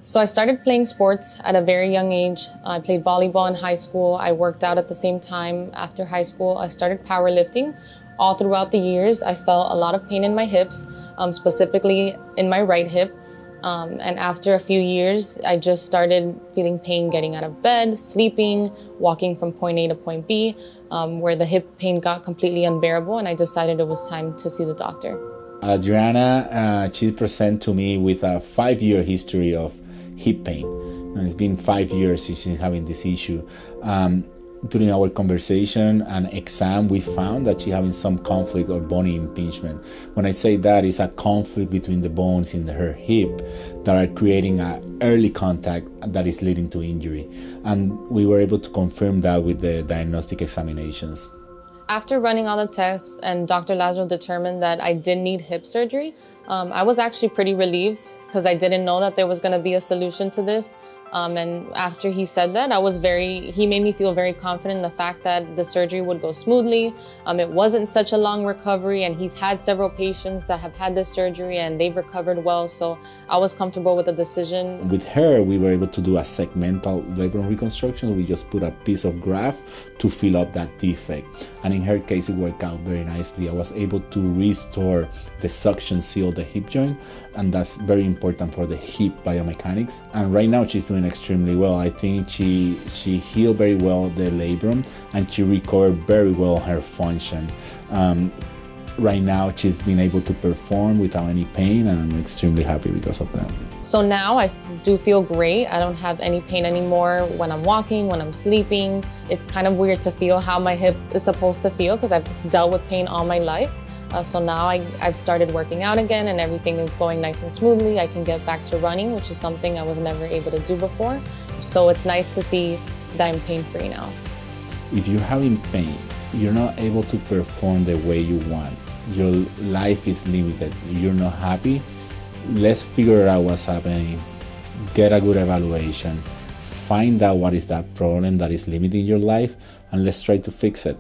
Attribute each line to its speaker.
Speaker 1: So I started playing sports at a very young age. I played volleyball in high school. I worked out at the same time. After high school, I started powerlifting. All throughout the years, I felt a lot of pain in my hips, specifically in my right hip. And after a few years, I just started feeling pain getting out of bed, sleeping, walking from point A to point B, where the hip pain got completely unbearable, and I decided it was time to see the doctor.
Speaker 2: Adriana, she presented to me with a 5-year history of hip pain. And it's been 5 years since she's having this issue. During our conversation and exam, we found that she's having some conflict or bone impingement. When I say that, it's a conflict between the bones in her hip that are creating an early contact that is leading to injury. And we were able to confirm that with the diagnostic examinations.
Speaker 1: After running all the tests and Dr. Lazaro determined that I did need hip surgery, I was actually pretty relieved because I didn't know that there was going to be a solution to this. And after he said that, he made me feel very confident in the fact that the surgery would go smoothly. It wasn't such a long recovery, and he's had several patients that have had this surgery and they've recovered well. So I was comfortable with the decision.
Speaker 2: With her, we were able to do a segmental labrum reconstruction. We just put a piece of graft to fill up that defect. And in her case, it worked out very nicely. I was able to restore the suction seal of the hip joint, and that's very important for the hip biomechanics. And right now she's doing extremely well. I think she healed very well the labrum, and she recovered very well her function. Right now she's been able to perform without any pain, and I'm extremely happy because of that.
Speaker 1: So now I do feel great. I don't have any pain anymore when I'm walking, when I'm sleeping. It's kind of weird to feel how my hip is supposed to feel because I've dealt with pain all my life. So now I've started working out again and everything is going nice and smoothly. I can get back to running, which is something I was never able to do before. So it's nice to see that I'm pain-free now.
Speaker 2: If you're having pain, you're not able to perform the way you want. Your life is limited. You're not happy. Let's figure out what's happening. Get a good evaluation. Find out what is that problem that is limiting your life, and let's try to fix it.